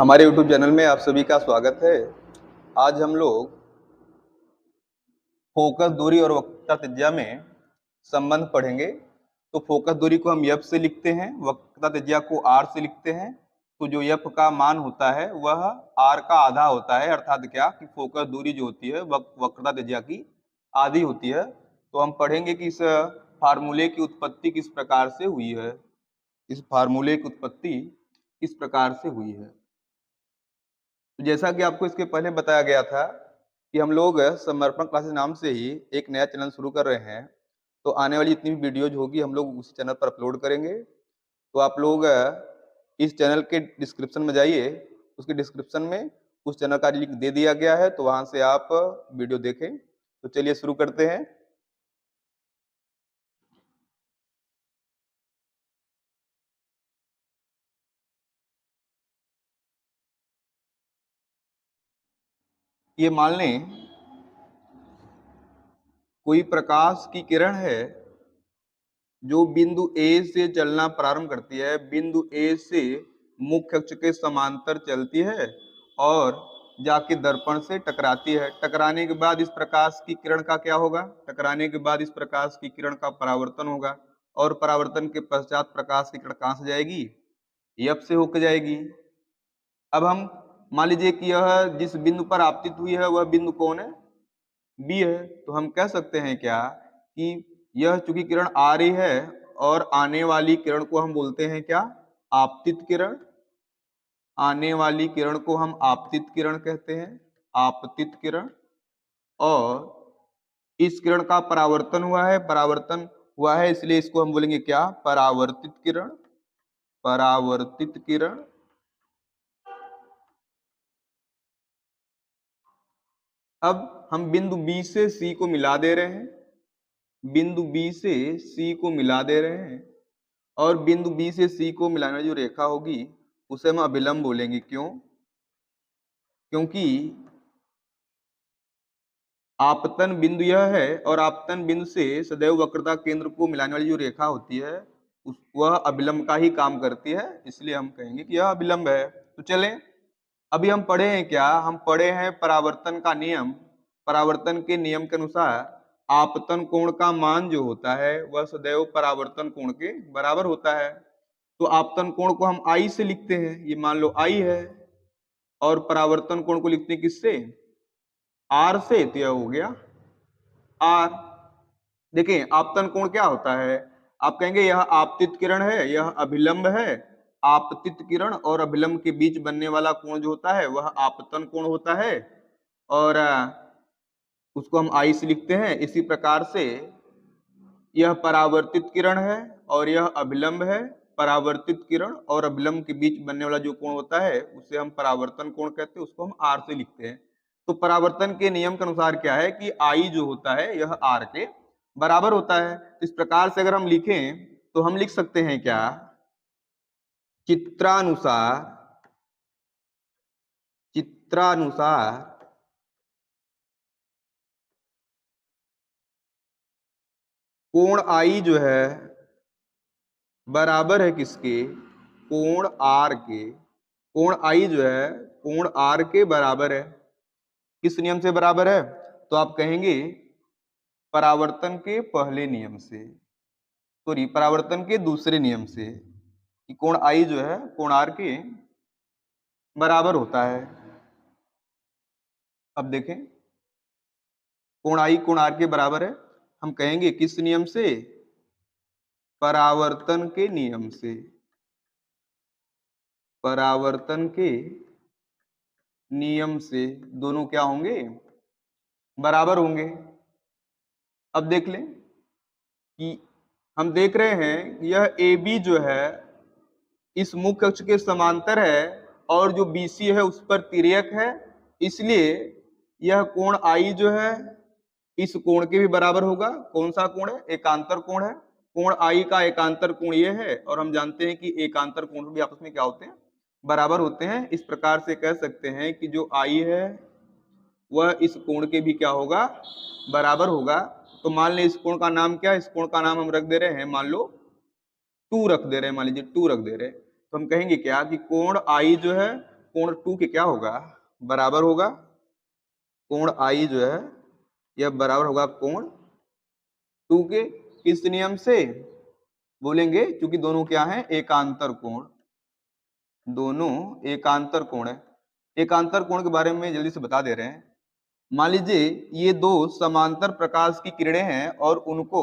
हमारे YouTube channel में आप सभी का स्वागत है। आज हम लोग फोकस दूरी और वक्रता त्रिज्या में संबंध पढ़ेंगे। तो फोकस दूरी को हम F से लिखते हैं, वक्रता त्रिज्या को R से लिखते हैं। तो जो F का मान होता है वह R का आधा होता है, अर्थात क्या कि फोकस दूरी जो होती है वक्रता त्रिज्या की आधी होती है। तो हम पढ़ेंगे कि इस फार्मूले की उत्पत्ति किस प्रकार से हुई है। इस फार्मूले की उत्पत्ति किस प्रकार से हुई है। तो जैसा कि आपको इसके पहले बताया गया था कि हम लोग समर्पण क्लासेस नाम से ही एक नया चैनल शुरू कर रहे हैं। तो आने वाली जितनी भी वीडियोज होगी हम लोग उसी चैनल पर अपलोड करेंगे। तो आप लोग इस चैनल के डिस्क्रिप्शन में जाइए, उसके डिस्क्रिप्शन में उस चैनल का लिंक दे दिया गया है, तो वहां से आप वीडियो देखें। तो चलिए शुरू करते हैं। ये मान लें कोई प्रकाश की किरण है जो बिंदु A से चलना प्रारंभ करती है, बिंदु A से मुख्य अक्ष के समांतर चलती है और जाके दर्पण से टकराती है। टकराने के बाद इस प्रकाश की किरण का क्या होगा? टकराने के बाद इस प्रकाश की किरण का परावर्तन होगा और परावर्तन के पश्चात प्रकाश की किरण कहां से जाएगी? F से होकर जाएगी। अब हम मान लीजिए कि यह जिस बिंदु पर आपतित हुई है वह बिंदु कौन है? B है। तो हम कह सकते हैं क्या कि यह चूंकि किरण आ रही है और आने वाली किरण को हम बोलते हैं क्या? आपतित किरण। आने वाली किरण को हम आपतित किरण कहते हैं, आपतित किरण। और इस किरण का परावर्तन हुआ है, परावर्तन हुआ है, इसलिए इसको हम बोलेंगे क्या? परावर्तित किरण। परावर्तित किरण। अब हम बिंदु B से C को मिला दे रहे हैं, बिंदु B से C को मिला दे रहे हैं और बिंदु B से C को मिलाने जो रेखा होगी उसे हम अभिलंब बोलेंगे। क्यों? क्योंकि आपतन बिंदु यह है और आपतन बिंदु से सदैव वक्रता केंद्र को मिलाने वाली जो रेखा होती है वह अभिलंब का ही काम करती है, इसलिए हम कहेंगे कि यह अभिलंब है। तो चलें, अभी हम पढ़े हैं क्या? हम पढ़े हैं परावर्तन का नियम। परावर्तन के नियम के अनुसार आपतन कोण का मान जो होता है वह सदैव परावर्तन कोण के बराबर होता है। तो आपतन कोण को हम I से लिखते हैं, ये मान लो I है, और परावर्तन कोण को लिखते हैं किससे? R से। तो यह हो गया R। देखिए आपतन कोण क्या होता है? आप कहेंगे यह आपतित किरण है, यह अभिलंब है। आपतित किरण और अभिलंब के बीच बनने वाला कोण जो होता है वह आपतन कोण होता है और उसको हम I से लिखते हैं। इसी प्रकार से यह परावर्तित किरण है और यह अभिलंब है। परावर्तित किरण और अभिलंब के बीच बनने वाला जो कोण होता है उसे हम परावर्तन कोण कहते हैं, उसको हम R से लिखते हैं। तो परावर्तन के नियम के अनुसार क्या है कि I जो होता है यह R के बराबर होता है। इस प्रकार से अगर हम लिखें तो हम लिख सकते हैं क्या? चित्रानुसार, चित्रानुसार कोण I जो है बराबर है किसके? कोण R के। कोण I जो है कोण R के बराबर है। किस नियम से बराबर है? तो आप कहेंगे परावर्तन के पहले नियम से, सॉरी परावर्तन के दूसरे नियम से, कि कोण I जो है कोण R के बराबर होता है। अब देखें कोण I कोण R के बराबर है, हम कहेंगे किस नियम से? परावर्तन के नियम से। परावर्तन के नियम से दोनों क्या होंगे? बराबर होंगे। अब देख लें कि हम देख रहे हैं कि यह AB जो है इस मुख्य अक्ष के समांतर है और जो BC है उस पर तिर्यक है, इसलिए यह कोण I जो है इस कोण के भी बराबर होगा। कौन सा कोण है? एकांतर कोण है। कोण I का एकांतर कोण ये है और हम जानते हैं कि एकांतर कोण भी आपस में क्या होते हैं? बराबर होते हैं। इस प्रकार से कह सकते हैं कि जो I है वह इस कोण के भी क्या होगा? बराबर होगा। तो मान लें इस कोण का नाम क्या है? इस कोण का नाम हम रख दे रहे हैं, मान लो 2 रख दे रहे हैं, मान लीजिए 2 रख दे रहे हैं। तो हम कहेंगे क्या कि कोण I जो है कोण टू के क्या होगा, बराबर होगा। कोण आई जो है यह बराबर होगा कोण टू के। किस नियम से बोलेंगे, क्योंकि दोनों क्या हैं, एकांतर कोण, दोनों एकांतर कोण है। एकांतर कोण के बारे में जल्दी से बता दे रहे हैं। मान लीजिए ये दो समांतर प्रकाश की किरणें हैं और उनको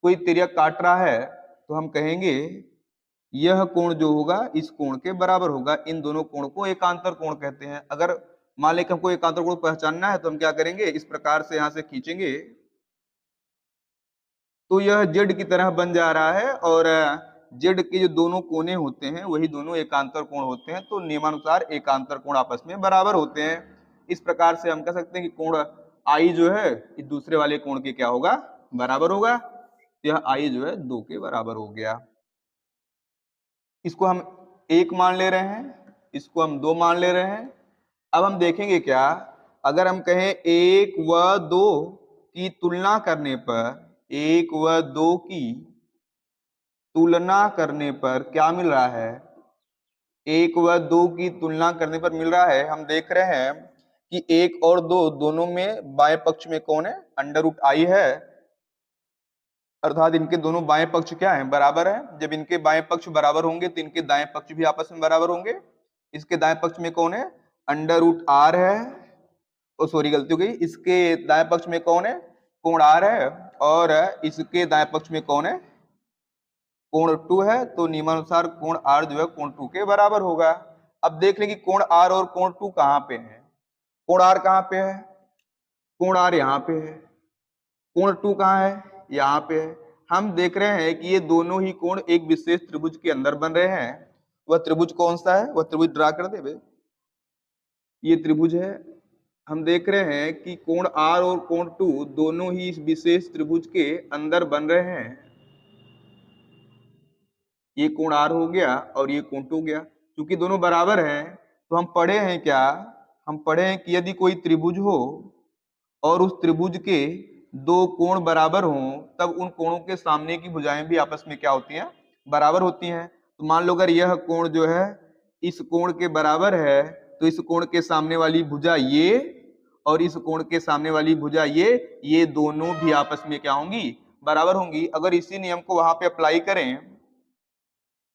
कोई तिर्यक काट रहा है, तो हम कहेंगे यह कोण जो होगा इस कोण के बराबर होगा। इन दोनों कोण को एकांतर कोण कहते हैं। अगर मान लें कि हमको एकांतर कोण पहचानना है तो हम क्या करेंगे, इस प्रकार से यहां से खींचेंगे तो यह जेड की तरह बन जा रहा है और जेड के जो दोनों कोने होते हैं वही दोनों एकांतर कोण होते हैं। तो नियमानुसार एकांतर कोण आपस में बराबर होते हैं। इस प्रकार से हम कह सकते हैं कि कोण आई जो है इस दूसरे वाले कोण के क्या होगा, बराबर होगा। तो यह आई जो है 2 के बराबर हो गया। इसको हम 1 मान ले रहे हैं, इसको हम 2 मान ले रहे हैं। अब हम देखेंगे क्या, अगर हम कहें 1 व 2 की तुलना करने पर, 1 व 2 की तुलना करने पर क्या मिल रहा है, 1 व 2 की तुलना करने पर मिल रहा है, हम देख रहे हैं कि 1 और 2 दोनों में बाएं पक्ष में कौन है, अंडर रूट आई है, अर्थात इनके दोनों बाएं पक्ष क्या है, बराबर है। जब इनके बाएं पक्ष बराबर होंगे तो इनके दाएं पक्ष भी आपस में बराबर होंगे। इसके दाएं पक्ष में कौन है, अंडर रूट आर है, ओ सॉरी गलती हो गई, इसके दाएं पक्ष में कौन है, कोण आर है, और इसके दाएं पक्ष में कौन है, कोण टू है। तो नियमानुसार कोण आर जो है कोण टू के बराबर होगा। अब देख लें कि कोण आर और कोण टू कहाँ पे है, कोण आर कहाँ पे है, कोण आर यहाँ पे है, कोण टू कहाँ है, यहाँ पे है। हम देख रहे हैं कि ये दोनों ही कोण एक विशेष त्रिभुज के अंदर बन रहे हैं। वह त्रिभुज कौन सा है, वह त्रिभुज ड्रा कर दे बे। ये त्रिभुज है। हम देख रहे हैं कि कोण आर और कोण टू दोनों ही इस विशेष त्रिभुज के अंदर बन रहे हैं। ये कोण आर हो गया और ये कोण टू हो गया। क्योंकि दोनों बराबर हैं तो हम पढ़े हैं क्या, हम पढ़े हैं कि यदि कोई त्रिभुज हो और उस त्रिभुज के दो कोण बराबर हों तब उन कोणों के सामने की भुजाएं भी आपस में क्या होती हैं, बराबर होती हैं। तो मान लो अगर यह कोण जो है इस कोण के बराबर है तो इस कोण के सामने वाली भुजा ये और इस कोण के सामने वाली भुजा ये दोनों भी आपस में क्या होंगी, बराबर होंगी। अगर इसी नियम को वहां पे अप्लाई करें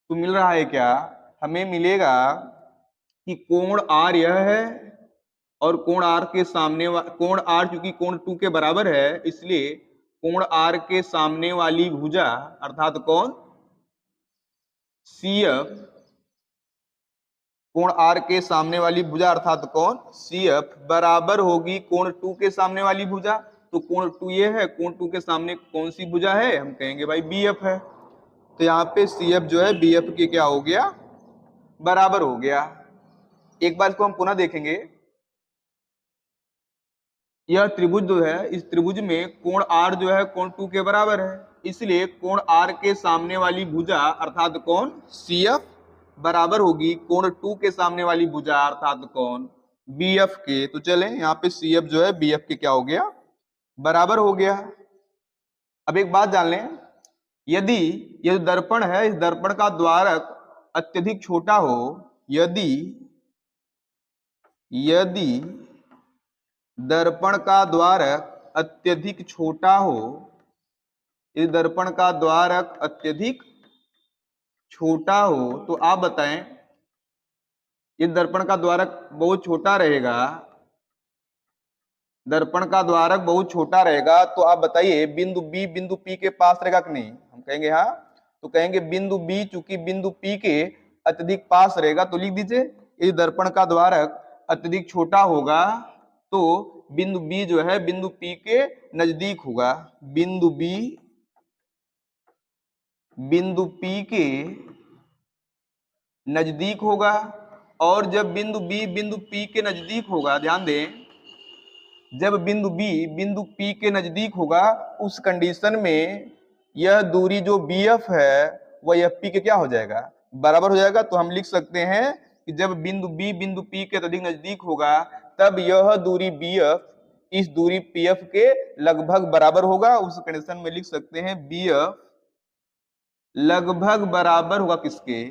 तो मिल रहा है क्या, हमें मिलेगा कि कोण आर यह है और कोण आर के सामने कोण आर चूंकि कोण टू के बराबर है इसलिए कोण आर के सामने वाली भुजा अर्थात कौन, CF, कोण आर के सामने वाली भुजा अर्थात कौन, CF बराबर होगी कोण टू के सामने वाली भुजा। तो कोण टू ये है, कोण टू के सामने कौन सी भुजा है, हम कहेंगे भाई BF है। तो यहाँ पे CF जो है BF के क्या हो गया, बराबर हो गया। एक बार इसको हम पुनः देखेंगे। यह त्रिभुज जो है इस त्रिभुज में कोण R जो है कोण टू के बराबर है, इसलिए कोण R के सामने वाली भुजा अर्थात कौन, CF बराबर होगी कोण टू के सामने वाली भुजा अर्थात कौन, BF के। तो चलें यहाँ पे CF जो है BF के क्या हो गया, बराबर हो गया। अब एक बात जान लें, यदि यह दर्पण है इस दर्पण का द्वारक अत्यधिक छोटा हो, यदि दर्पण का द्वारक अत्यधिक छोटा हो, इस दर्पण का द्वारक अत्यधिक छोटा हो, तो आप बताएं इस दर्पण का द्वारक बहुत छोटा रहेगा, दर्पण का द्वारक बहुत छोटा रहेगा, तो आप बताइए बिंदु B बिंदु P के पास रहेगा कि नहीं, हम कहेंगे हाँ। तो कहेंगे बिंदु B चूंकि बिंदु P के अत्यधिक पास रहेगा तो लिख दीजिए इस दर्पण का द्वारक अत्यधिक छोटा होगा तो बिंदु B जो है बिंदु P के नजदीक होगा, बिंदु B बिंदु P के नजदीक होगा। और जब बिंदु B बिंदु P के नजदीक होगा, ध्यान दें जब बिंदु B बिंदु P के नजदीक होगा उस कंडीशन में यह दूरी जो BF है वह FP के क्या हो जाएगा, बराबर हो जाएगा। तो हम लिख सकते हैं कि जब बिंदु B बिंदु P के अधिक नजदीक होगा तब यह दूरी BF इस दूरी PF के लगभग बराबर होगा। उस कंडीशन में लिख सकते हैं BF लगभग बराबर होगा किसके,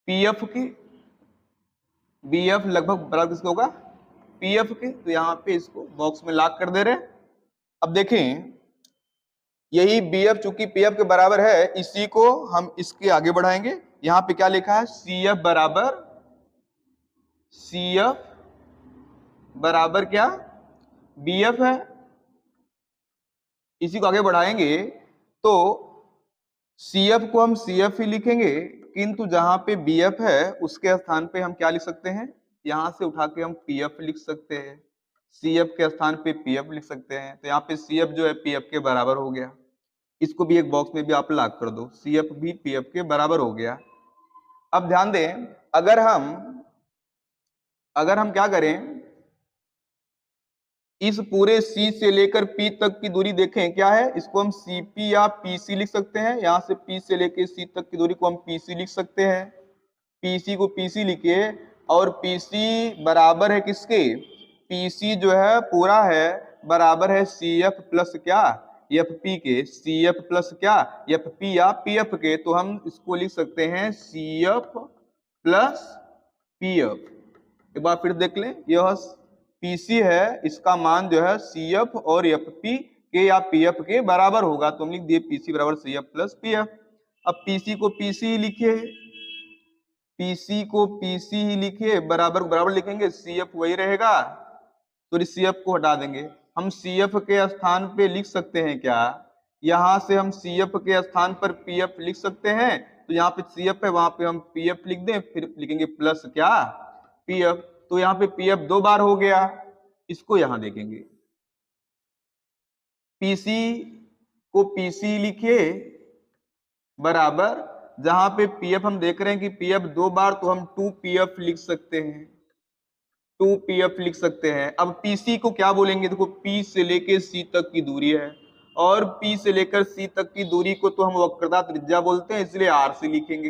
PF के। बी एफ लगभग बराबर किसका होगा, पी एफ के। तो यहाँ पे इसको बॉक्स में लॉक कर दे रहे हैं। अब देखें, यही बी एफ चूंकि पी एफ के बराबर है, इसी को हम इसके आगे बढ़ाएंगे। यहाँ पे क्या लिखा है, सी एफ बराबर, सी एफ बराबर क्या, बी एफ है। इसी को आगे बढ़ाएंगे तो सी एफ को हम सी एफ ही लिखेंगे, किंतु जहां पे बी एफ है उसके स्थान पे हम क्या लिख सकते हैं, यहां से उठा के हम पी एफ लिख सकते हैं। सी एफ के स्थान पे पी एफ लिख सकते हैं। तो यहाँ पे सी एफ जो है पी एफ के बराबर हो गया। इसको भी एक बॉक्स में भी आप लॉक कर दो, सी एफ भी पी एफ के बराबर हो गया। अब ध्यान दें, अगर हम क्या करें, इस पूरे C से लेकर P तक की दूरी देखें क्या है, इसको हम CP या PC लिख सकते हैं। यहां से P से लेकर C तक की दूरी को हम PC लिख सकते हैं। PC को PC लिखिए, और PC बराबर है किसके, PC जो है पूरा है बराबर है CF प्लस क्या, FP के। CF प्लस क्या, FP या PF के। तो हम इसको लिख सकते हैं CF प्लस PF। एक बार फिर देख लें, यह पीसी है, इसका मान जो है सीएफ और एफपी के या पीएफ के बराबर होगा। तो हम लिख दिए पीसी बराबर सीएफ प्लस पीएफ। अब पीसी को पीसी ही लिखिए, पीसी को पीसी ही लिखिए, बराबर बराबर लिखेंगे, सीएफ वही रहेगा तो इस सीएफ को हटा देंगे। हम सीएफ के स्थान पे लिख सकते हैं क्या, यहां से हम सीएफ के स्थान पर पीएफ लिख सकते हैं। तो यहाँ पे सीएफ है, वहां पे हम पीएफ लिख दें, फिर लिखेंगे प्लस क्या, पीएफ। तो यहाँ पे पीएफ 2 बार हो गया। इसको यहां देखेंगे, पीसी को पीसी लिखिए बराबर, जहां पे पीएफ हम देख रहे हैं कि पीएफ 2 बार, तो हम 2 पीएफ लिख सकते हैं, 2 पीएफ लिख सकते हैं। अब पीसी को क्या बोलेंगे, देखो पी से लेकर सी तक की दूरी है, और पी से लेकर सी तक की दूरी को तो हम वक्रता त्रिज्या बोलते हैं, इसलिए आर से लिखेंगे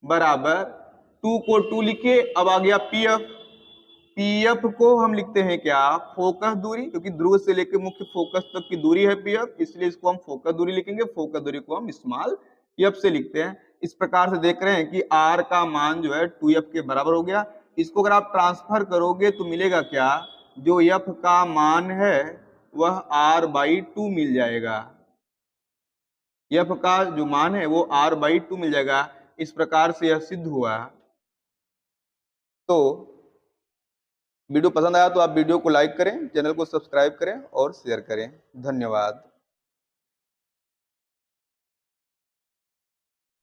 बराबर 2 को 2 लिखे। अब आ गया पीएफ, पीएफ को हम लिखते हैं क्या, फोकस दूरी, क्योंकि ध्रुव से लेकर मुख्य फोकस तक की दूरी है पीएफ, इसलिए इसको हम फोकस दूरी लिखेंगे। फोकस दूरी को हम स्मॉल एफ से लिखते हैं। इस प्रकार से देख रहे हैं कि आर का मान जो है 2f के बराबर हो गया। इसको अगर आप ट्रांसफर करोगे तो मिलेगा क्या, जो एफ का मान है वह r/2 मिल जाएगा। एफ का जो मान है वो r/2 मिल जाएगा। इस प्रकार से यह सिद्ध हुआ। तो वीडियो पसंद आया तो आप वीडियो को लाइक करें, चैनल को सब्सक्राइब करें और शेयर करें। धन्यवाद।